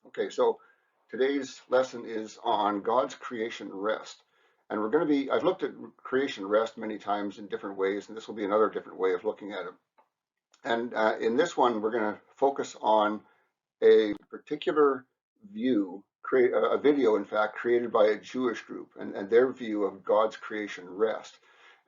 Okay, so today's lesson is on God's creation rest. And I've looked at creation rest many times in different ways, and this will be another different way of looking at it. And in this one, we're going to focus on a particular view, create a video, in fact, created by a Jewish group and their view of God's creation rest.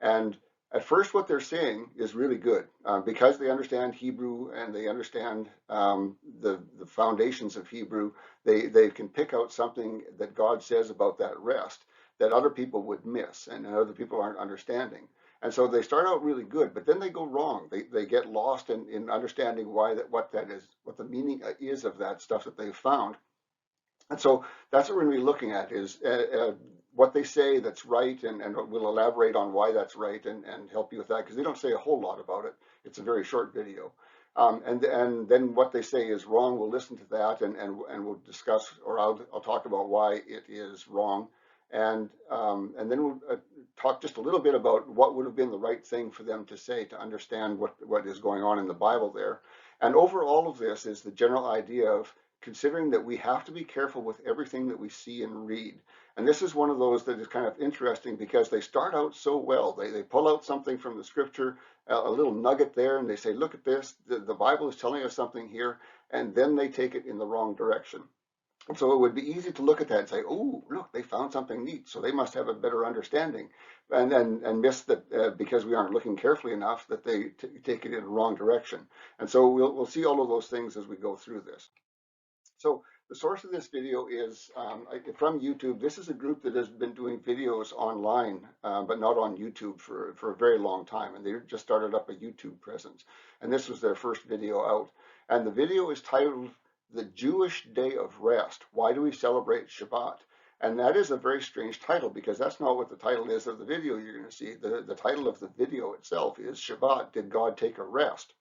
And at first, what they're saying is really good because they understand Hebrew and they understand the foundations of Hebrew. They can pick out something that God says about that rest that other people would miss and other people aren't understanding. And so they start out really good, but then they go wrong. They get lost in understanding what that is, what the meaning is of that stuff that they've found. And so that's what we're going to be looking at is what they say that's right, and we'll elaborate on why that's right and help you with that because they don't say a whole lot about it. It's a very short video. And then what they say is wrong. We'll listen to that and we'll discuss, or I'll talk about why it is wrong. And then we'll talk just a little bit about what would have been the right thing for them to say to understand what is going on in the Bible there. And over all of this is the general idea of considering that we have to be careful with everything that we see and read. And this is one of those that is kind of interesting because they start out so well. They pull out something from the scripture, a little nugget there, and they say, look at this, the Bible is telling us something here, and then they take it in the wrong direction. And so it would be easy to look at that and say, oh, look, they found something neat, so they must have a better understanding, and miss that because we aren't looking carefully enough that they take it in the wrong direction. And so we'll see all of those things as we go through this. So the source of this video is from YouTube. This is a group that has been doing videos online, but not on YouTube for a very long time. And they just started up a YouTube presence. And this was their first video out. And the video is titled The Jewish Day of Rest. Why do we celebrate Shabbat? And that is a very strange title because that's not what the title is of the video you're going to see. The title of the video itself is Shabbat, Did God Take a Rest?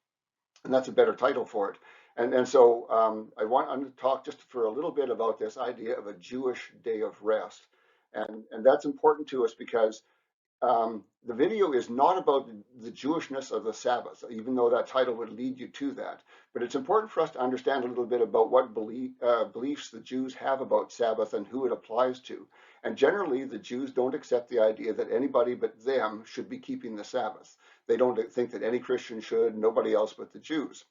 And that's a better title for it. And so I'm to talk just for a little bit about this idea of a Jewish day of rest. And that's important to us because the video is not about the Jewishness of the Sabbath, even though that title would lead you to that. But it's important for us to understand a little bit about what beliefs the Jews have about Sabbath and who it applies to. And generally, the Jews don't accept the idea that anybody but them should be keeping the Sabbath. They don't think that any Christian should, nobody else but the Jews.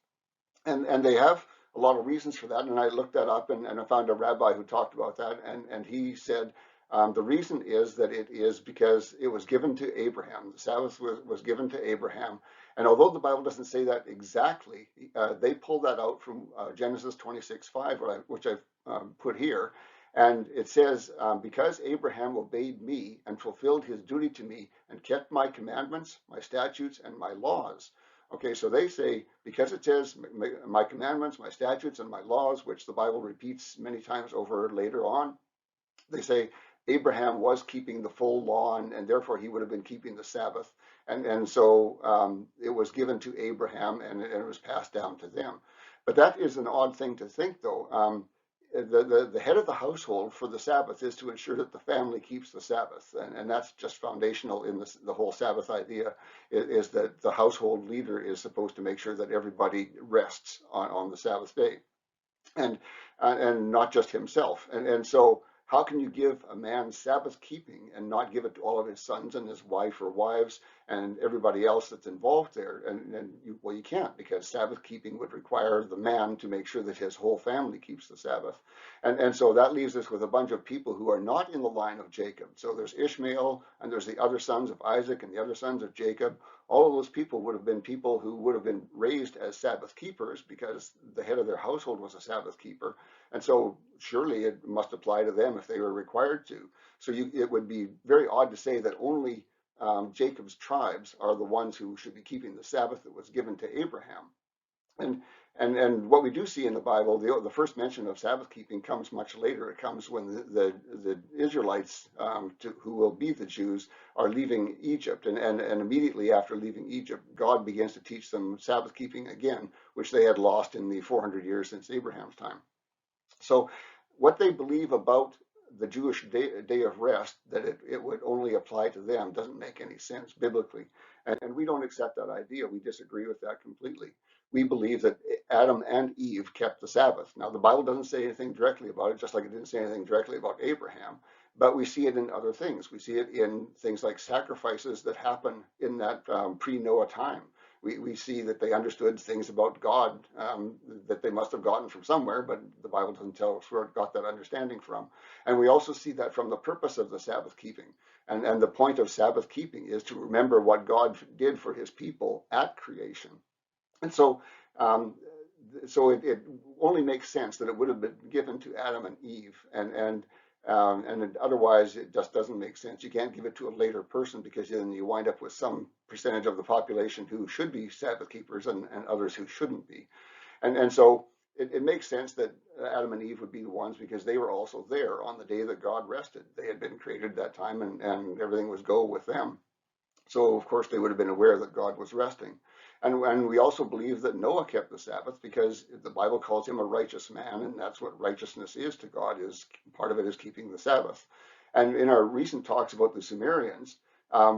And they have a lot of reasons for that. And I looked that up and I found a rabbi who talked about that. And he said the reason is that it is because it was given to Abraham. The Sabbath was given to Abraham. And although the Bible doesn't say that exactly, they pulled that out from Genesis 26:5, which I've put here. And it says, because Abraham obeyed me and fulfilled his duty to me and kept my commandments, my statutes, and my laws. Okay, so they say, because it says my commandments, my statutes, and my laws, which the Bible repeats many times over later on, they say Abraham was keeping the full law and therefore he would have been keeping the Sabbath. And so it was given to Abraham and it was passed down to them. But that is an odd thing to think, though. The head of the household for the Sabbath is to ensure that the family keeps the Sabbath. And that's just foundational in the whole Sabbath idea, is that the household leader is supposed to make sure that everybody rests on the Sabbath day and not just himself. And so how can you give a man Sabbath keeping and not give it to all of his sons and his wife or wives and everybody else that's involved there? Well, you can't, because Sabbath keeping would require the man to make sure that his whole family keeps the Sabbath. And so that leaves us with a bunch of people who are not in the line of Jacob. So there's Ishmael and there's the other sons of Isaac and the other sons of Jacob. All of those people would have been people who would have been raised as Sabbath keepers because the head of their household was a Sabbath keeper. And so surely it must apply to them if they were required to. So it would be very odd to say that only Jacob's tribes are the ones who should be keeping the Sabbath that was given to Abraham. And what we do see in the Bible, the first mention of Sabbath keeping comes much later. It comes when the Israelites, who will be the Jews, are leaving Egypt. And immediately after leaving Egypt, God begins to teach them Sabbath keeping again, which they had lost in the 400 years since Abraham's time. So what they believe about the Jewish day of rest, that it would only apply to them, doesn't make any sense biblically. And we don't accept that idea. We disagree with that completely. we believe that Adam and Eve kept the Sabbath. Now, the Bible doesn't say anything directly about it, just like it didn't say anything directly about Abraham, but we see it in other things. We see it in things like sacrifices that happen in that pre-Noah time. We see that they understood things about God that they must have gotten from somewhere, but the Bible doesn't tell us where it got that understanding from. And we also see that from the purpose of the Sabbath keeping. And the point of Sabbath keeping is to remember what God did for his people at creation. And um, it only makes sense that it would have been given to Adam and Eve, and otherwise it just doesn't make sense. You can't give it to a later person because then you wind up with some percentage of the population who should be Sabbath keepers and others who shouldn't be. And so it makes sense that Adam and Eve would be the ones because they were also there on the day that God rested. They had been created that time and everything was go with them. So of course they would have been aware that God was resting. And we also believe that Noah kept the Sabbath because the Bible calls him a righteous man, and that's what righteousness is to God, is part of it is keeping the Sabbath. And in our recent talks about the Sumerians,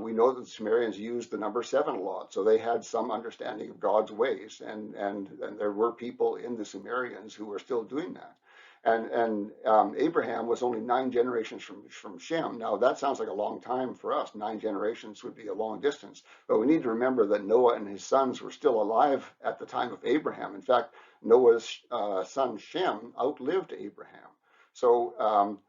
we know that the Sumerians used the number 7 a lot, so they had some understanding of God's ways, and there were people in the Sumerians who were still doing that. And Abraham was only 9 generations from Shem. Now that sounds like a long time for us. 9 generations would be a long distance, but we need to remember that Noah and his sons were still alive at the time of Abraham. In fact, Noah's son Shem outlived Abraham. So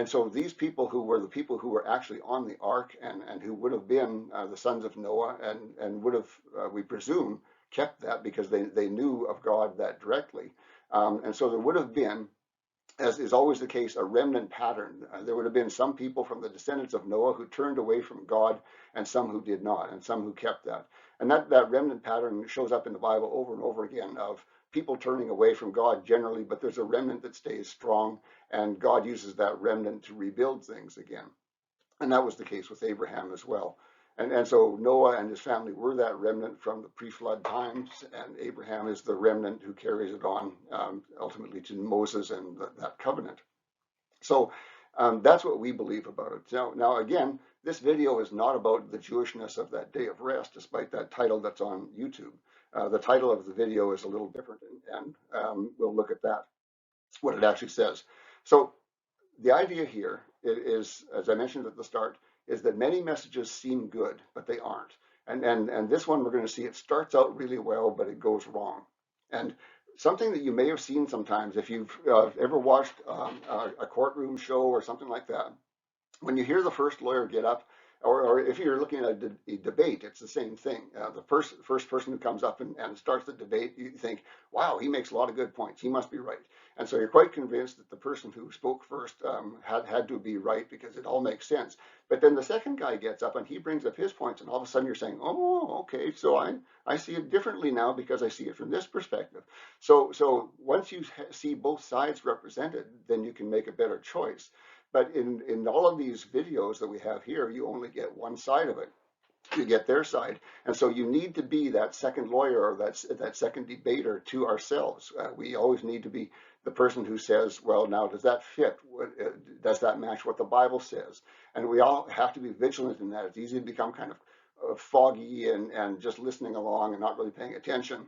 so these people who were the people who were actually on the ark and who would have been the sons of Noah and would have, we presume, kept that because they knew of God that directly. And so there would have been, as is always the case, a remnant pattern. There would have been some people from the descendants of Noah who turned away from God and some who did not, and some who kept that. And that remnant pattern shows up in the Bible over and over again of people turning away from God generally, but there's a remnant that stays strong, and God uses that remnant to rebuild things again. And that was the case with Abraham as well. And so Noah and his family were that remnant from the pre-flood times, and Abraham is the remnant who carries it on ultimately to Moses and that covenant. So that's what we believe about it. Now again, this video is not about the Jewishness of that day of rest, despite that title that's on YouTube. The title of the video is a little different, and we'll look at that, what it actually says. So the idea here is, as I mentioned at the start, is that many messages seem good, but they aren't. And this one we're going to see, it starts out really well, but it goes wrong. And something that you may have seen sometimes, if you've ever watched a courtroom show or something like that, when you hear the first lawyer get up, or if you're looking at a debate, it's the same thing. The first person who comes up and starts the debate, you think, wow, he makes a lot of good points. He must be right. And so you're quite convinced that the person who spoke first had to be right because it all makes sense. But then the second guy gets up and he brings up his points, and all of a sudden you're saying, oh, okay, so I see it differently now because I see it from this perspective. So once you see both sides represented, then you can make a better choice. But in all of these videos that we have here, you only get one side of it. You get their side. And so you need to be that second lawyer or that second debater to ourselves. We always need to be the person who says, well, now, does that fit? Does that match what the Bible says? And we all have to be vigilant in that. It's easy to become kind of foggy and just listening along and not really paying attention.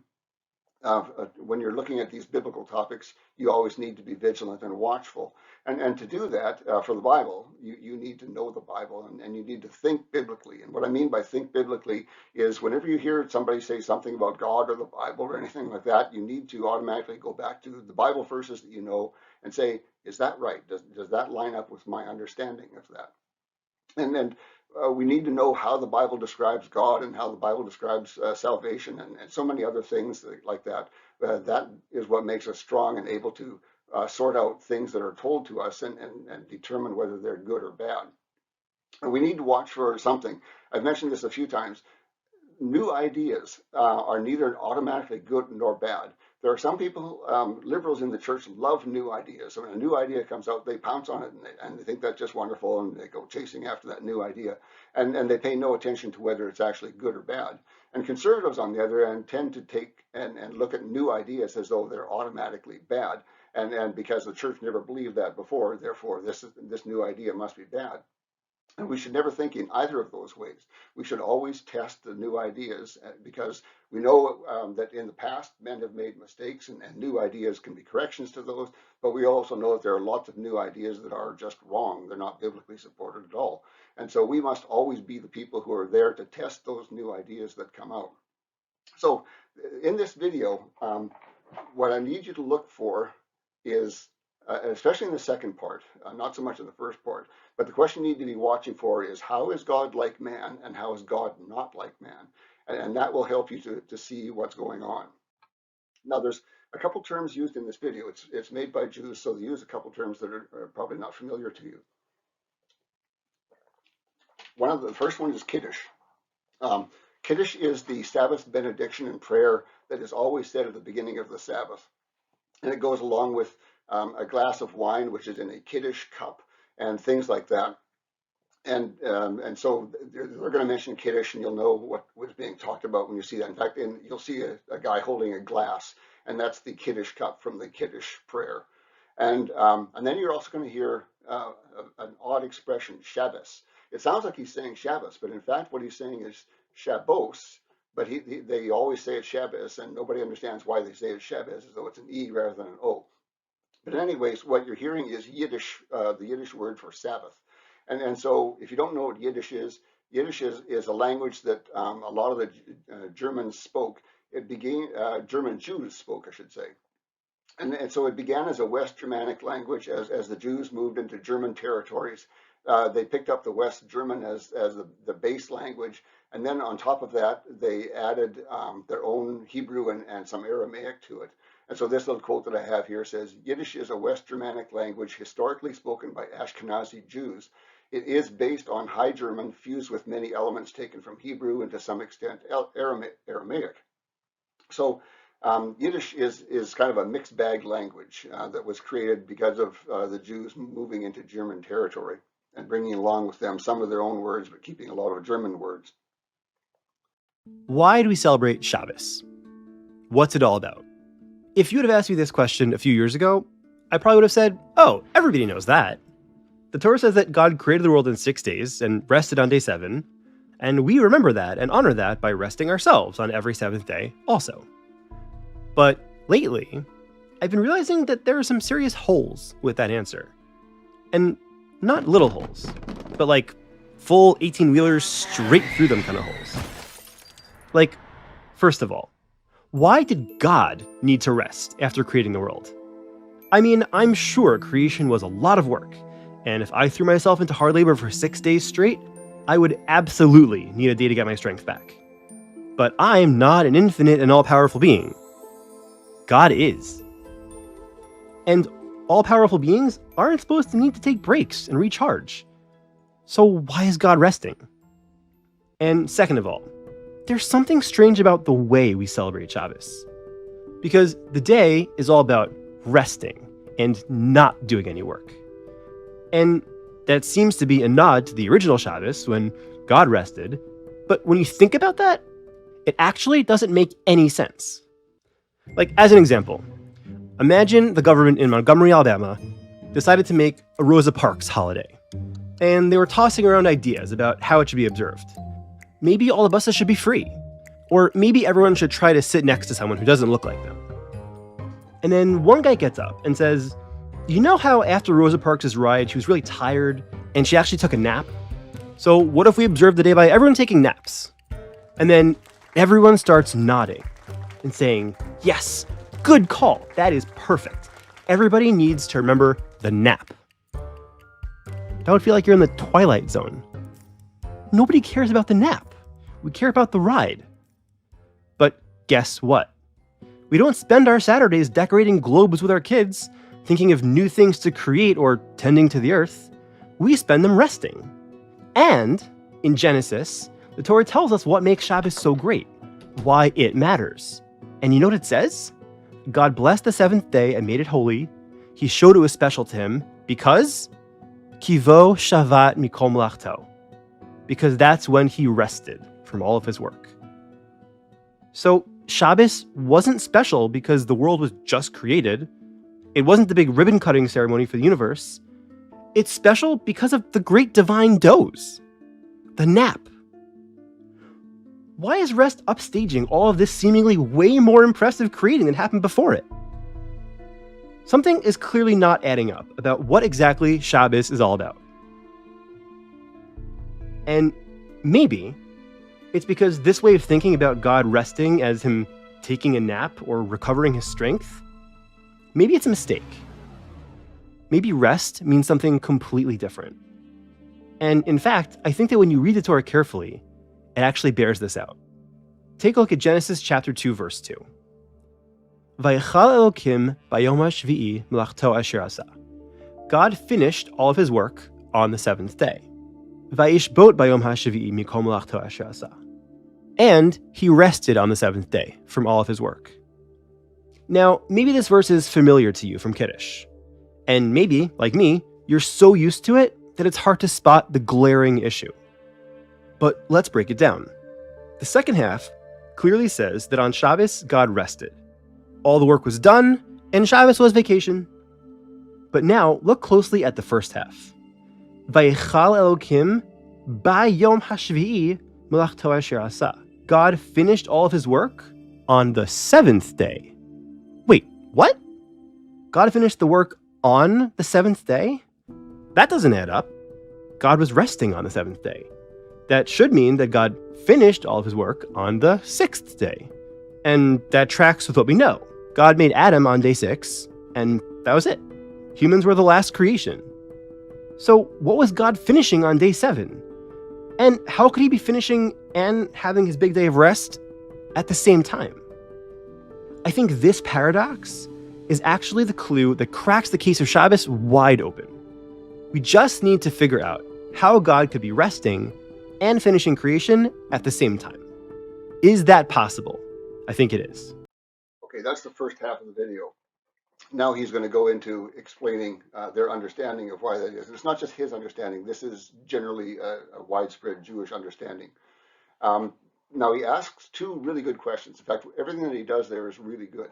When you're looking at these biblical topics, you always need to be vigilant and watchful. And to do that for the Bible, you need to know the Bible and you need to think biblically. And what I mean by think biblically is whenever you hear somebody say something about God or the Bible or anything like that, you need to automatically go back to the Bible verses that you know and say, is that right? Does that line up with my understanding of that? And then we need to know how the Bible describes God and how the Bible describes salvation and so many other things like that. That is what makes us strong and able to sort out things that are told to us and determine whether they're good or bad. And we need to watch for something. I've mentioned this a few times. New ideas are neither automatically good nor bad. There are some people, liberals in the church, love new ideas. So when a new idea comes out, they pounce on it and they think that's just wonderful, and they go chasing after that new idea, and they pay no attention to whether it's actually good or bad. And conservatives, on the other hand, tend to take and look at new ideas as though they're automatically bad, and because the church never believed that before, therefore this new idea must be bad. And we should never think in either of those ways. We should always test the new ideas because we know that in the past men have made mistakes and new ideas can be corrections to those. But we also know that there are lots of new ideas that are just wrong. They're not biblically supported at all. And so we must always be the people who are there to test those new ideas that come out. So in this video, what I need you to look for is, especially in the second part, not so much in the first part, but the question you need to be watching for is how is God like man and how is God not like man? And that will help you to see what's going on. Now, there's a couple terms used in this video. It's made by Jews, so they use a couple terms that are probably not familiar to you. One of the first one is Kiddush. Um, Kiddush is the Sabbath benediction and prayer that is always said at the beginning of the Sabbath. And it goes along with a glass of wine, which is in a Kiddush cup, and things like that. And so they're going to mention Kiddush, and you'll know what was being talked about when you see that. In fact, you'll see a guy holding a glass, and that's the Kiddush cup from the Kiddush prayer. And then you're also going to hear an odd expression, Shabbos. It sounds like he's saying Shabbos, but in fact, what he's saying is Shabbos. But they always say it's Shabbos, and nobody understands why they say it's Shabbos, as though it's an E rather than an O. But anyways, what you're hearing is Yiddish, the Yiddish word for Sabbath. And so if you don't know what Yiddish is a language that a lot of the Germans spoke. It began, German Jews spoke, I should say. And so it began as a West Germanic language as the Jews moved into German territories. They picked up the West German as the base language. And then on top of that, they added their own Hebrew and some Aramaic to it. And so this little quote that I have here says, Yiddish is a West Germanic language historically spoken by Ashkenazi Jews. It is based on High German fused with many elements taken from Hebrew and to some extent Aramaic. So Yiddish is kind of a mixed bag language that was created because of the Jews moving into German territory and bringing along with them some of their own words, but keeping a lot of German words. Why do we celebrate Shabbos? What's it all about? If you would have asked me this question a few years ago, I probably would have said, oh, everybody knows that. The Torah says that God created the world in 6 days and rested on day 7, and we remember that and honor that by resting ourselves on every 7th day also. But lately, I've been realizing that there are some serious holes with that answer. And not little holes, but like full 18-wheelers straight through them kind of holes. Like, first of all, why did God need to rest after creating the world? I mean, I'm sure creation was a lot of work, and if I threw myself into hard labor for 6 days straight, I would absolutely need a day to get my strength back. But I'm not an infinite and all-powerful being. God is. And all-powerful beings aren't supposed to need to take breaks and recharge. So why is God resting? And second of all, there's something strange about the way we celebrate Shabbos. Because the day is all about resting and not doing any work. And that seems to be a nod to the original Shabbos when God rested. But when you think about that, it actually doesn't make any sense. Like, as an example, imagine the government in Montgomery, Alabama, decided to make a Rosa Parks holiday. And they were tossing around ideas about how it should be observed. Maybe all the buses should be free. Or maybe everyone should try to sit next to someone who doesn't look like them. And then one guy gets up and says, you know how after Rosa Parks' ride, she was really tired and she actually took a nap? So what if we observe the day by everyone taking naps? And then everyone starts nodding and saying, yes, good call. That is perfect. Everybody needs to remember the nap. That would feel like you're in the Twilight Zone. Nobody cares about the nap. We care about the ride. But guess what? We don't spend our Saturdays decorating globes with our kids, thinking of new things to create or tending to the earth. We spend them resting. And in Genesis, the Torah tells us what makes Shabbos so great, why it matters. And you know what it says? God blessed the 7th day and made it holy. He showed it was special to him because Kivo Shavat Mikol Melachto. Because that's when he rested from all of his work. So Shabbos wasn't special because the world was just created. It wasn't the big ribbon-cutting ceremony for the universe. It's special because of the great divine doze, the nap. Why is rest upstaging all of this seemingly way more impressive creating than happened before it? Something is clearly not adding up about what exactly Shabbos is all about. And maybe it's because this way of thinking about God resting as him taking a nap or recovering his strength, maybe it's a mistake. Maybe rest means something completely different. And in fact, I think that when you read the Torah carefully, it actually bears this out. Take a look at Genesis chapter 2, verse 2. Vayechal Elokim bayom hashvi'i melachto asher asa. God finished all of his work on the seventh day. Vayishbot bayom hashvi'i mikol melachto asher asa. And he rested on the seventh day from all of his work. Now, maybe this verse is familiar to you from Kiddush. And maybe, like me, you're so used to it that it's hard to spot the glaring issue. But let's break it down. The second half clearly says that on Shabbos, God rested. All the work was done, and Shabbos was vacation. But now, look closely at the first half. Vayechal Elokim bayom hashvi'i melachto asher asa. God finished all of his work on the seventh day. Wait, what? God finished the work on the seventh day? That doesn't add up. God was resting on the seventh day. That should mean that God finished all of his work on the sixth day. And that tracks with what we know. God made Adam on day 6, and that was it. Humans were the last creation. So what was God finishing on day 7? And how could he be finishing and having his big day of rest at the same time? I think this paradox is actually the clue that cracks the case of Shabbos wide open. We just need to figure out how God could be resting and finishing creation at the same time. Is that possible? I think it is. Okay, that's the first half of the video. Now he's going to go into explaining their understanding of why that is. And it's not just his understanding. This is generally a widespread Jewish understanding. Now he asks two really good questions. In fact, everything that he does there is really good.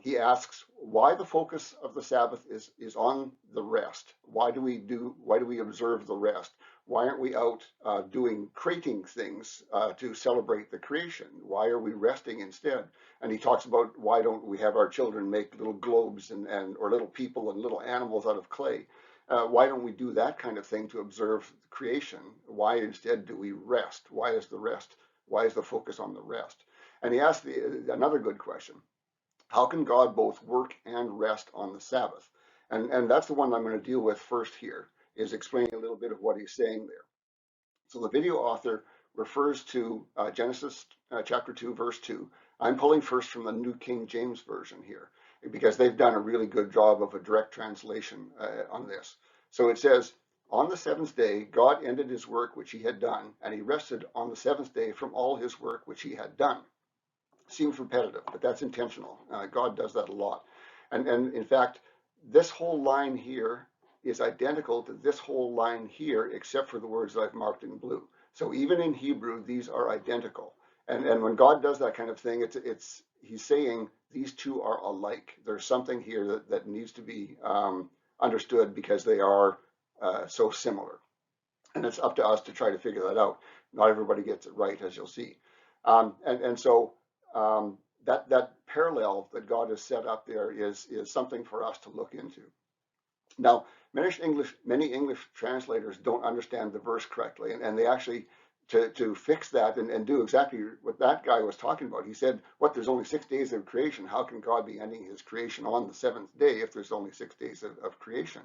He asks why the focus of the Sabbath is on the rest. Why do we observe the rest? Why aren't we out doing creating things to celebrate the creation? Why are we resting instead? And he talks about why don't we have our children make little globes or little people and little animals out of clay? Why don't we do that kind of thing to observe creation? Why instead do we rest? Why is the rest? Why is the focus on the rest? And he asked another good question. How can God both work and rest on the Sabbath? And that's the one I'm going to deal with first here, is explaining a little bit of what he's saying there. So the video author refers to Genesis chapter 2, verse 2. I'm pulling first from the New King James Version here, because they've done a really good job of a direct translation on this. So it says, on the seventh day, God ended his work which he had done, and he rested on the seventh day from all his work which he had done. Seems repetitive, but that's intentional. God does that a lot. And in fact, this whole line here is identical to this whole line here, except for the words that I've marked in blue. So even in Hebrew, these are identical. And when God does that kind of thing, he's saying these two are alike. There's something here that needs to be understood because they are so similar. And it's up to us to try to figure that out. Not everybody gets it right, as you'll see. So that parallel that God has set up there is something for us to look into. Now, many English translators don't understand the verse correctly, and they actually, to fix that and do exactly what that guy was talking about, he said, there's only 6 days of creation. How can God be ending his creation on the seventh day if there's only 6 days of creation?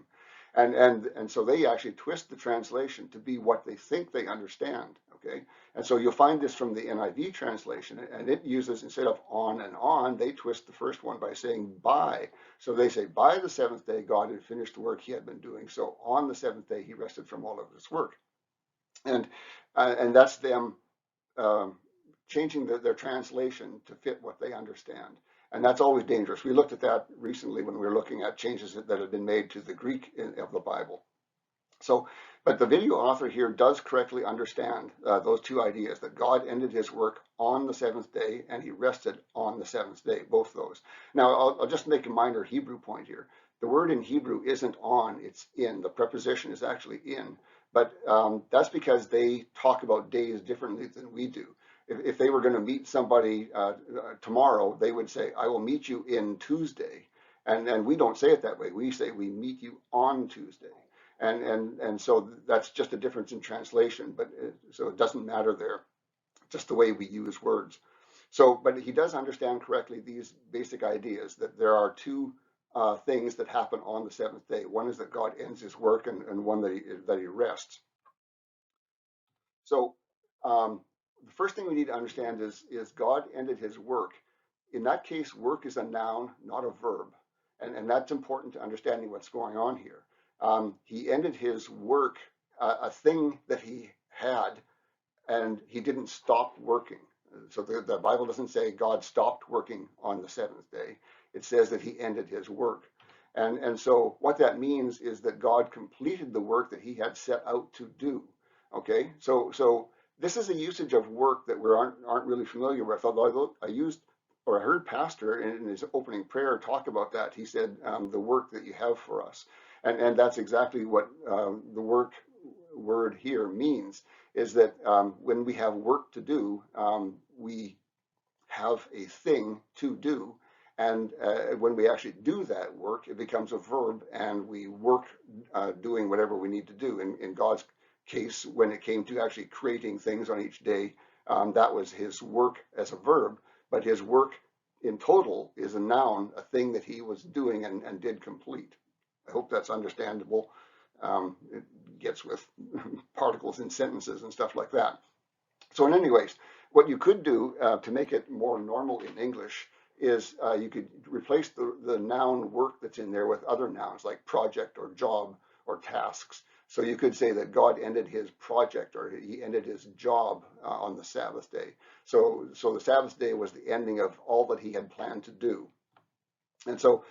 And so they actually twist the translation to be what they think they understand, okay? And so you'll find this from the NIV translation, and it uses, instead of on and on, they twist the first one by saying by. So they say, by the seventh day, God had finished the work he had been doing. So on the seventh day, he rested from all of his work. And that's them changing their translation to fit what they understand. And that's always dangerous. We looked at that recently when we were looking at changes that had been made to the Greek of the Bible. So, but the video author here does correctly understand those two ideas, that God ended his work on the seventh day and he rested on the seventh day, both those. Now, I'll just make a minor Hebrew point here. The word in Hebrew isn't on, it's in. The preposition is actually in. But that's because they talk about days differently than we do. If they were going to meet somebody tomorrow, they would say, I will meet you in Tuesday. And we don't say it that way. We say we meet you on Tuesday. And so that's just a difference in translation, but so it doesn't matter there, just the way we use words. So, but he does understand correctly these basic ideas that there are two things that happen on the seventh day. One is that God ends his work, and one that he rests. So the first thing we need to understand is God ended his work. In that case, work is a noun, not a verb. And that's important to understanding what's going on here. He ended his work, a thing that he had, and he didn't stop working. So the Bible doesn't say God stopped working on the seventh day. It says that he ended his work. And so what that means is that God completed the work that he had set out to do. Okay, so this is a usage of work that we aren't really familiar with. Although I heard Pastor in his opening prayer talk about that. He said the work that you have for us, and that's exactly what the word here means. Is that when we have work to do, we have a thing to do. And when we actually do that work, it becomes a verb, and we work doing whatever we need to do. In God's case, when it came to actually creating things on each day, that was his work as a verb, but his work in total is a noun, a thing that he was doing and did complete. I hope that's understandable. It gets with particles in sentences and stuff like that. So in any ways, what you could do to make it more normal in English is you could replace the noun work that's in there with other nouns like project or job or tasks. So you could say that God ended his project, or he ended his job on the Sabbath day. So the Sabbath day was the ending of all that he had planned to do. And so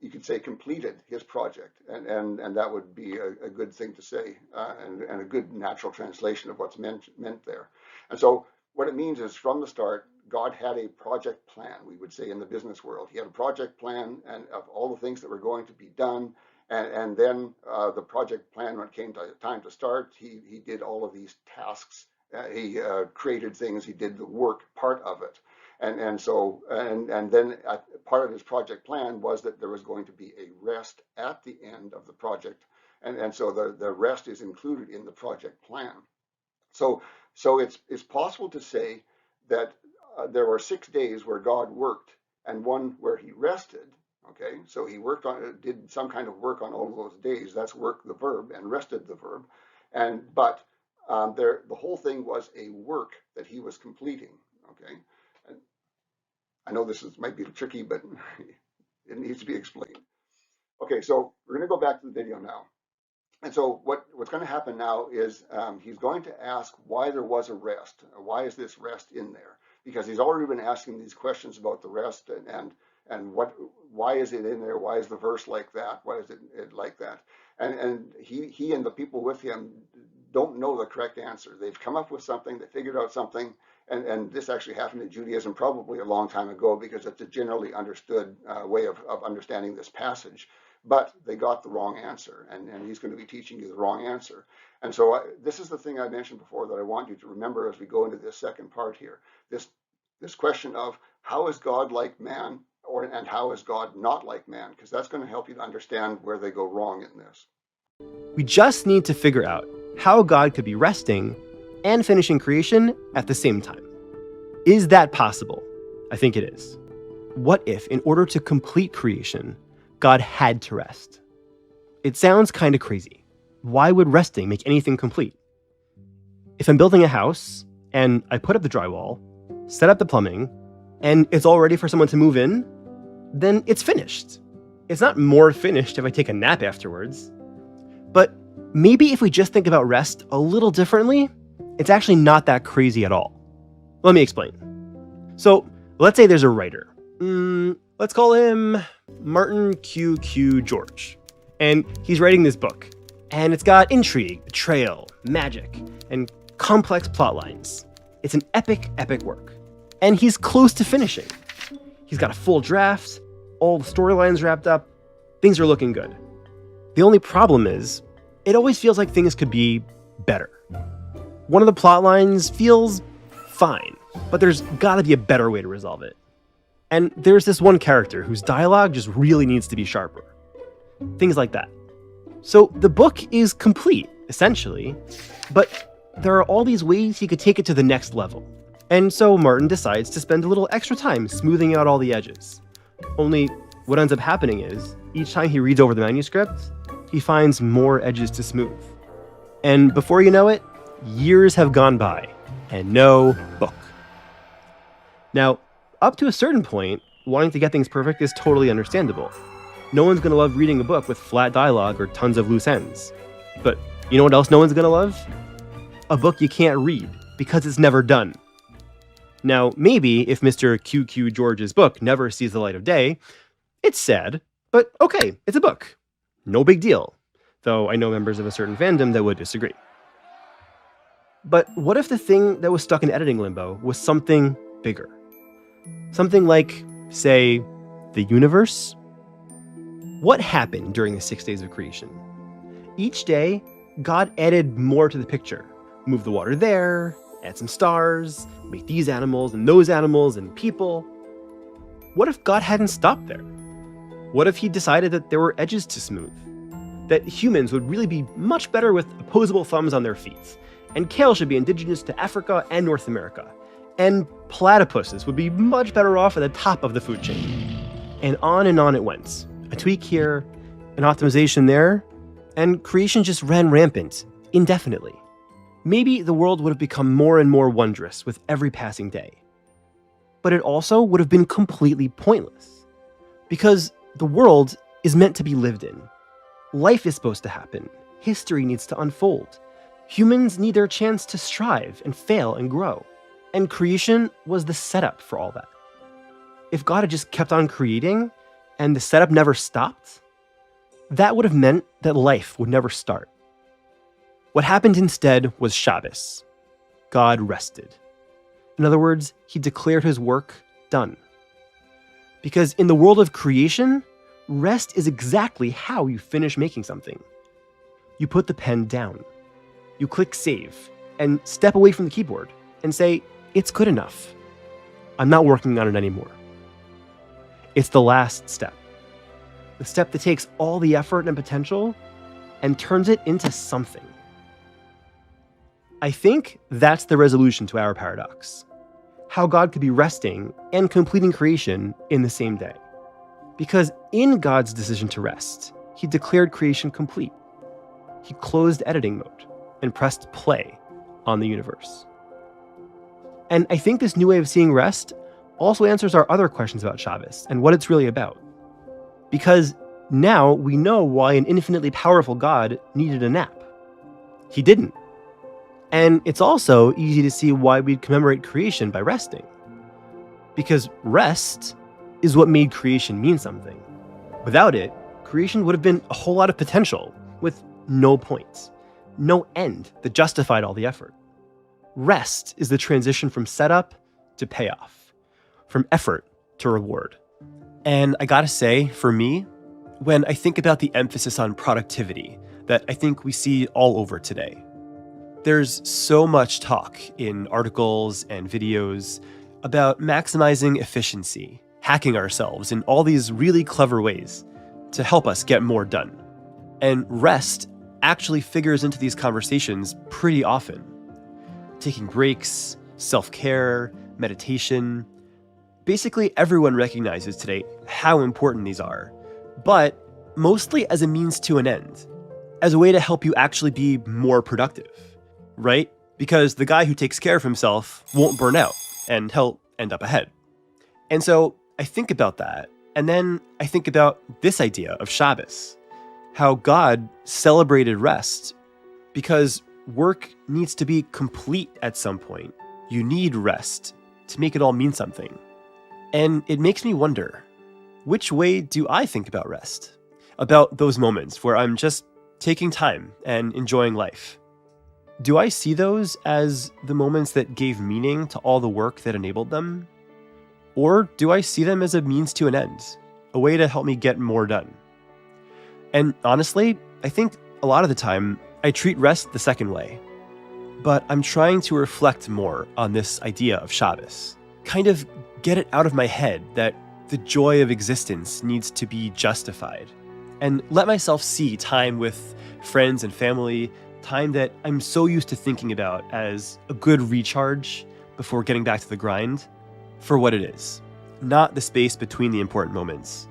you could say completed his project, and that would be a good thing to say, and a good natural translation of what's meant there. And so what it means is from the start, God had a project plan, we would say in the business world. He had a project plan and of all the things that were going to be done. And then the project plan, when it came time to start, he did all of these tasks. He created things. He did the work part of it. And then part of his project plan was that there was going to be a rest at the end of the project. And so the rest is included in the project plan. So it's possible to say that there were 6 days where God worked and one where he rested. Okay, so he did some kind of work on all of those days. That's work, the verb, and rested, the verb. But the whole thing was a work that he was completing. Okay, and I know might be tricky, but it needs to be explained. Okay, so we're going to go back to the video now. And so what's going to happen now is he's going to ask why there was a rest. Why is this rest in there? Because he's already been asking these questions about the rest and why is it in there? Why is the verse like that? Why is it like that? And he and the people with him don't know the correct answer. They've come up with something, they figured out something, and this actually happened in Judaism probably a long time ago because it's a generally understood way of understanding this passage. But they got the wrong answer, and he's going to be teaching you the wrong answer. And so this is the thing I mentioned before that I want you to remember as we go into this second part here. This question of how is God like man, and how is God not like man? Because that's going to help you to understand where they go wrong in this. We just need to figure out how God could be resting and finishing creation at the same time. Is that possible? I think it is. What if, in order to complete creation, God had to rest? It sounds kind of crazy. Why would resting make anything complete? If I'm building a house and I put up the drywall, set up the plumbing, and it's all ready for someone to move in, then it's finished. It's not more finished if I take a nap afterwards. But maybe if we just think about rest a little differently, it's actually not that crazy at all. Let me explain. So let's say there's a writer. Let's call him Martin Q. George. And he's writing this book. And it's got intrigue, betrayal, magic, and complex plot lines. It's an epic work. And he's close to finishing. He's got a full draft, all the storylines wrapped up, Things are looking good. The only problem is, it always feels like things could be better. One of the plot lines feels fine, but there's gotta be a better way to resolve it. And there's this one character whose dialogue just really needs to be sharper. Things like that. So the book is complete, essentially, but there are all these ways he could take it to the next level. And so Martin decides to spend a little extra time smoothing out all the edges. Only what ends up happening is, each time he reads over the manuscript, he finds more edges to smooth. And before you know it, years have gone by, and no book. Now, up to a certain point, wanting to get things perfect is totally understandable. No one's going to love reading a book with flat dialogue or tons of loose ends. But you know what else no one's going to love? A book you can't read, because it's never done. Now, maybe if Mr. QQ George's book never sees the light of day, it's sad, but okay, it's a book. No big deal. Though I know members of a certain fandom that would disagree. But what if the thing that was stuck in editing limbo was something bigger? Something like, say, the universe? What happened during the 6 days of creation? Each day, God added more to the picture. Move the water there, add some stars, make these animals and people. What if God hadn't stopped there? What if he decided that there were edges to smooth? That humans would really be much better with opposable thumbs on their feet, and kale should be indigenous to Africa and North America, and platypuses would be much better off at the top of the food chain. And on it went. A tweak here, an optimization there, and creation just ran rampant, indefinitely. Maybe the world would have become more and more wondrous with every passing day. But it also would have been completely pointless. Because the world is meant to be lived in. Life is supposed to happen. History needs to unfold. Humans need their chance to strive and fail and grow. And creation was the setup for all that. If God had just kept on creating, and the setup never stopped, that would have meant that life would never start. What happened instead was Shabbos. God rested. In other words, he declared his work done. Because in the world of creation, rest is exactly how you finish making something. You put the pen down. You click save and step away from the keyboard and say, it's good enough. I'm not working on it anymore. It's the last step. The step that takes all the effort and potential and turns it into something. I think that's the resolution to our paradox. How God could be resting and completing creation in the same day. Because in God's decision to rest, he declared creation complete. He closed editing mode and pressed play on the universe. And I think this new way of seeing rest also answers our other questions about Shabbos and what it's really about. Because now we know why an infinitely powerful God needed a nap. He didn't. And it's also easy to see why we'd commemorate creation by resting. Because rest is what made creation mean something. Without it, creation would have been a whole lot of potential with no points, no end that justified all the effort. Rest is the transition from setup to payoff, from effort to reward. And I gotta say, for me, when I think about the emphasis on productivity that I think we see all over today, there's so much talk in articles and videos about maximizing efficiency, hacking ourselves in all these really clever ways to help us get more done. And rest actually figures into these conversations pretty often. Taking breaks, self-care, meditation. Basically, everyone recognizes today how important these are, but mostly as a means to an end, as a way to help you actually be more productive, right? Because the guy who takes care of himself won't burn out, and he'll end up ahead. And so I think about that, and then I think about this idea of Shabbos, how God celebrated rest because work needs to be complete at some point. You need rest to make it all mean something. And it makes me wonder, which way do I think about rest? About those moments where I'm just taking time and enjoying life. Do I see those as the moments that gave meaning to all the work that enabled them? Or do I see them as a means to an end, a way to help me get more done? And honestly, I think a lot of the time I treat rest the second way. But I'm trying to reflect more on this idea of Shabbos. Kind of get it out of my head that the joy of existence needs to be justified. And let myself see time with friends and family, time that I'm so used to thinking about as a good recharge before getting back to the grind, for what it is. Not the space between the important moments,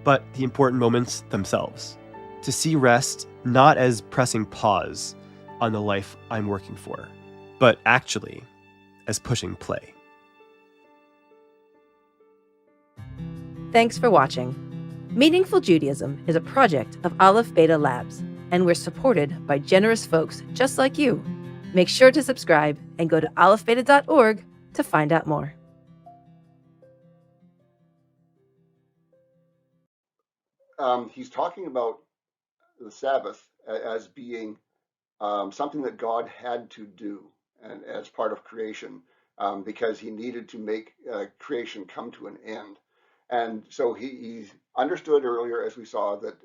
but the important moments themselves. To see rest not as pressing pause on the life I'm working for, but actually as pushing play. Thanks for watching. Meaningful Judaism is a project of Aleph Beta Labs, and we're supported by generous folks just like you. Make sure to subscribe and go to alephbeta.org to find out more. He's talking about the Sabbath as being something that God had to do and as part of creation because he needed to make creation come to an end. And so he understood earlier, as we saw, that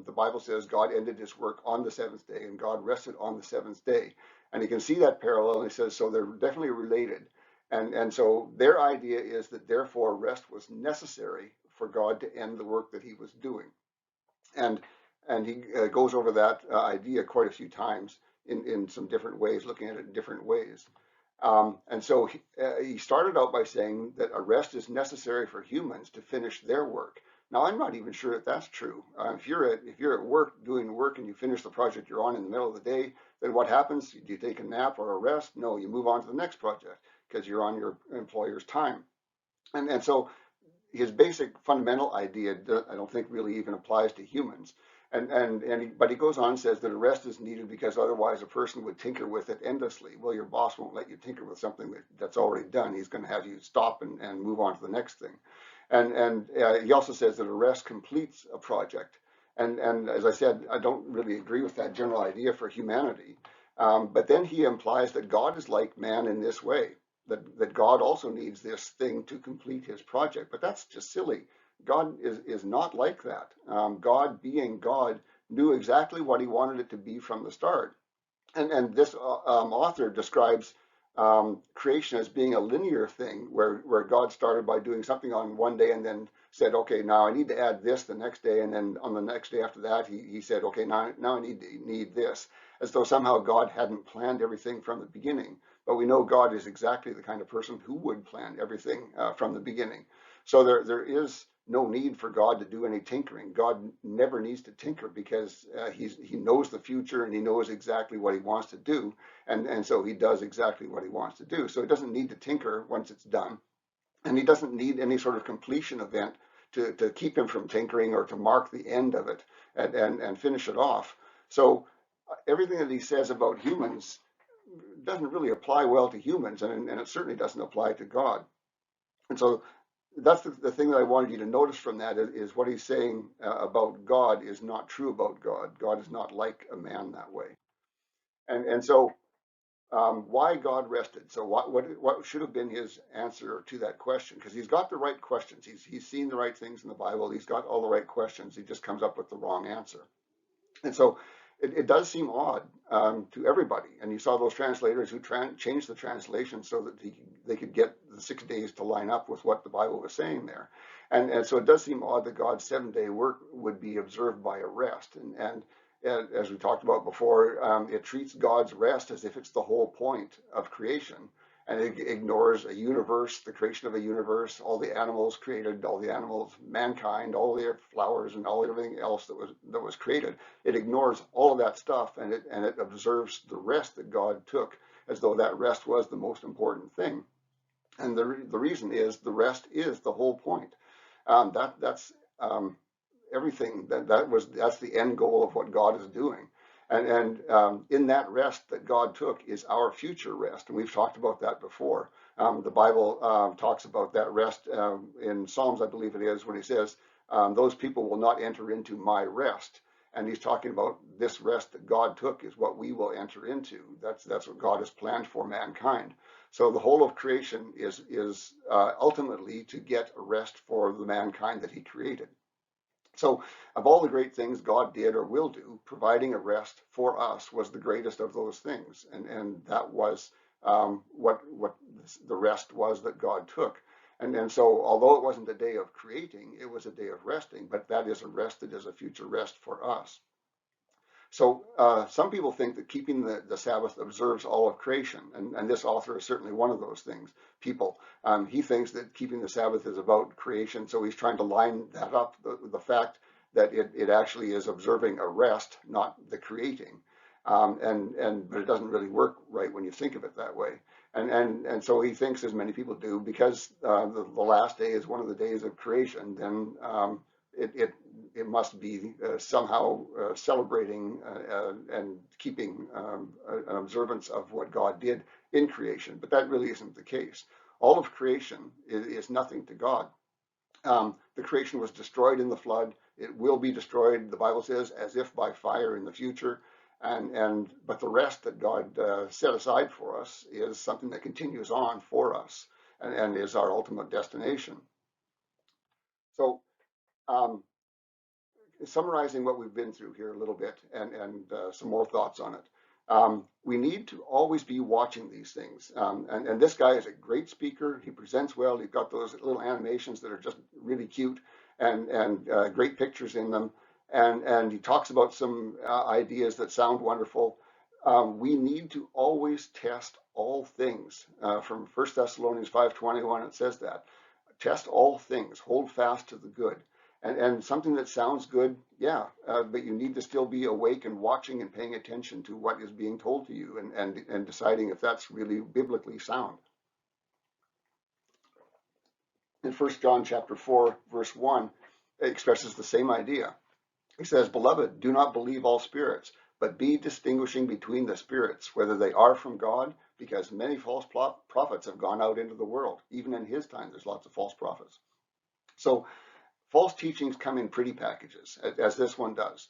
the Bible says God ended his work on the seventh day and God rested on the seventh day. And you can see that parallel, and he says, so they're definitely related. And so their idea is that therefore rest was necessary for God to end the work that he was doing. And he goes over that idea quite a few times in some different ways, looking at it in different ways. And so he started out by saying that a rest is necessary for humans to finish their work. Now, I'm not even sure that that's true. If you're at work doing work and you finish the project you're on in the middle of the day, then what happens? Do you take a nap or a rest? No, you move on to the next project because you're on your employer's time. And so his basic fundamental idea, I don't think really even applies to humans. But he goes on and says that a rest is needed because otherwise a person would tinker with it endlessly. Well, your boss won't let you tinker with something that's already done. He's going to have you stop and move on to the next thing. And he also says that a rest completes a project. And as I said, I don't really agree with that general idea for humanity. But then he implies that God is like man in this way, that God also needs this thing to complete his project. But that's just silly. God is not like that. God, being God, knew exactly what he wanted it to be from the start. And this author describes creation as being a linear thing where God started by doing something on one day and then said, okay, now I need to add this the next day. And then on the next day after that, he said, okay, now I need this, as though somehow God hadn't planned everything from the beginning. But we know God is exactly the kind of person who would plan everything from the beginning. So there is no need for God to do any tinkering. God never needs to tinker because he knows the future and he knows exactly what he wants to do. And so he does exactly what he wants to do. So he doesn't need to tinker once it's done. And he doesn't need any sort of completion event to keep him from tinkering or to mark the end of it and finish it off. So everything that he says about humans doesn't really apply well to humans, and it certainly doesn't apply to God. And so that's the thing that I wanted you to notice from that is what he's saying about God is not true about God. God is not like a man that way. And so why God rested? So what should have been his answer to that question? Because he's got the right questions. He's seen the right things in the Bible. He's got all the right questions. He just comes up with the wrong answer. And so it does seem odd to everybody. And you saw those translators who changed the translation so that they could get the 6 days to line up with what the Bible was saying there. And so it does seem odd that God's 7-day work would be observed by a rest. And as we talked about before, it treats God's rest as if it's the whole point of creation. And it ignores a universe, the creation of a universe, all the animals created, all the animals, mankind, all the flowers, and all everything else that was created. It ignores all of that stuff, and it observes the rest that God took, as though that rest was the most important thing. And the reason is the rest is the whole point. That's everything. That's the end goal of what God is doing. And in that rest that God took is our future rest, and we've talked about that before. The Bible talks about that rest in Psalms, I believe it is, when he says, "Those people will not enter into my rest." And he's talking about this rest that God took is what we will enter into. That's what God has planned for mankind. So the whole of creation is ultimately to get a rest for the mankind that he created. So, of all the great things God did or will do, providing a rest for us was the greatest of those things, and that was what the rest was that God took. And so, although it wasn't a day of creating, it was a day of resting. But that is a rest that is a future rest for us. So some people think that keeping the Sabbath observes all of creation, and this author is certainly one of those things. People, he thinks that keeping the Sabbath is about creation, so he's trying to line that up, the fact that it actually is observing a rest, not the creating. But it doesn't really work right when you think of it that way. And so he thinks, as many people do, because the last day is one of the days of creation, then it it must be somehow celebrating and keeping an observance of what God did in creation. But that really isn't the case. All of creation is nothing to God. The creation was destroyed in the flood. It will be destroyed, the Bible says, as if by fire in the future. But the rest that God set aside for us is something that continues on for us and is our ultimate destination. So um, summarizing what we've been through here a little bit and some more thoughts on it. We need to always be watching these things. And this guy is a great speaker. He presents well. He's got those little animations that are just really cute and great pictures in them. And he talks about some ideas that sound wonderful. We need to always test all things. From 1 Thessalonians 5:21, it says that. Test all things, hold fast to the good. And something that sounds good, yeah, but you need to still be awake and watching and paying attention to what is being told to you and deciding if that's really biblically sound. In 1 John chapter 4, verse 1, it expresses the same idea. He says, "Beloved, do not believe all spirits, but be distinguishing between the spirits, whether they are from God, because many false prophets have gone out into the world." Even in his time, there's lots of false prophets. So false teachings come in pretty packages, as this one does.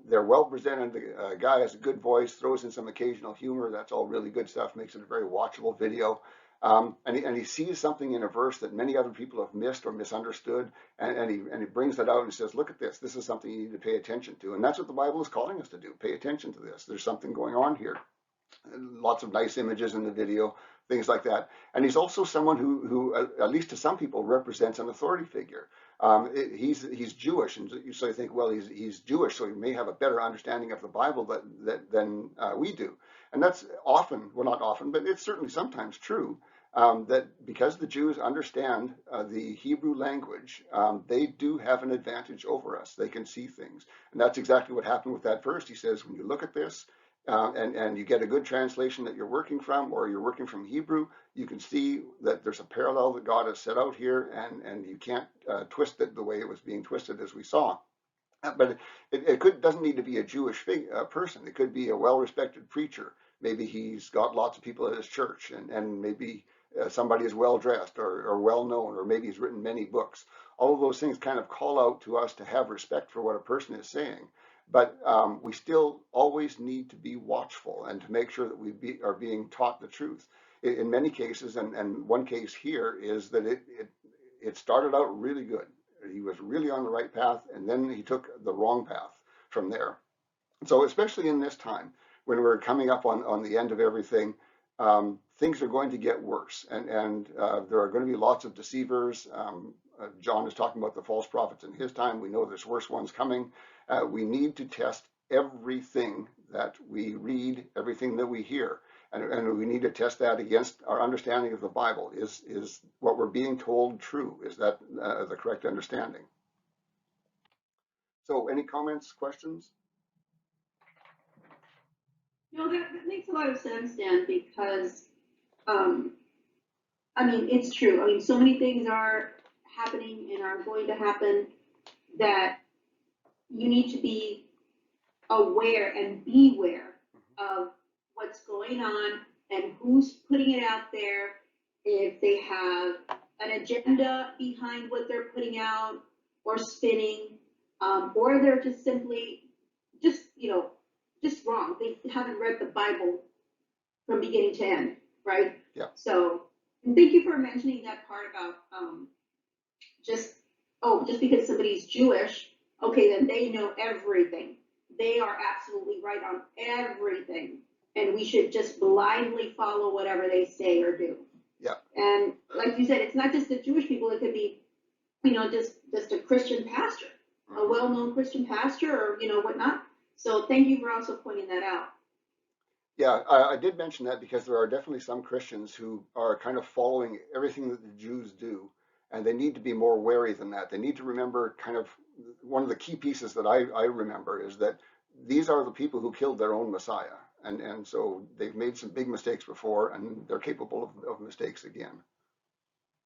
They're well presented. The guy has a good voice, throws in some occasional humor. That's all really good stuff, makes it a very watchable video. And he sees something in a verse that many other people have missed or misunderstood, and he brings that out and says, "Look at this. This is something you need to pay attention to." And that's what the Bible is calling us to do. Pay attention to this. There's something going on here. Lots of nice images in the video, things like that. And he's also someone who at least to some people, represents an authority figure. He's Jewish, and so you think, well, he's Jewish, so he may have a better understanding of the Bible than we do. And that's often, well, not often, but it's certainly sometimes true. That because the Jews understand the Hebrew language, they do have an advantage over us. They can see things. And that's exactly what happened with that verse. He says, when you look at this, and you get a good translation that you're working from, or you're working from Hebrew, you can see that there's a parallel that God has set out here, and you can't twist it the way it was being twisted as we saw. But it doesn't need to be a Jewish person. It could be a well-respected preacher. Maybe he's got lots of people at his church, and maybe somebody is well-dressed or well-known, or maybe he's written many books. All of those things kind of call out to us to have respect for what a person is saying. But we still always need to be watchful and to make sure that we are being taught the truth. In many cases, and one case here is that it started out really good. He was really on the right path, and then he took the wrong path from there. So especially in this time, when we're coming up on the end of everything, things are going to get worse, and there are going to be lots of deceivers. John is talking about the false prophets in his time. We know there's worse ones coming. We need to test everything that we read, everything that we hear, and we need to test that against our understanding of the Bible. Is what we're being told true? Is that the correct understanding? So any comments, questions? No, that makes a lot of sense, Dan, because, I mean, it's true. I mean, so many things are happening and are going to happen that you need to be aware and beware of what's going on and who's putting it out there, if they have an agenda behind what they're putting out or spinning, or they're just simply just, just wrong. They haven't read the Bible from beginning to end, right? Yeah. So, and thank you for mentioning that part about just because somebody's Jewish okay, then they know everything. They are absolutely right on everything. And we should just blindly follow whatever they say or do. Yeah. And like you said, it's not just the Jewish people, it could be, just a Christian pastor, a well-known Christian pastor or, whatnot. So thank you for also pointing that out. Yeah, I did mention that because there are definitely some Christians who are kind of following everything that the Jews do, and they need to be more wary than that. They need to remember kind of one of the key pieces that I remember is that these are the people who killed their own Messiah. And so they've made some big mistakes before, and they're capable of mistakes again.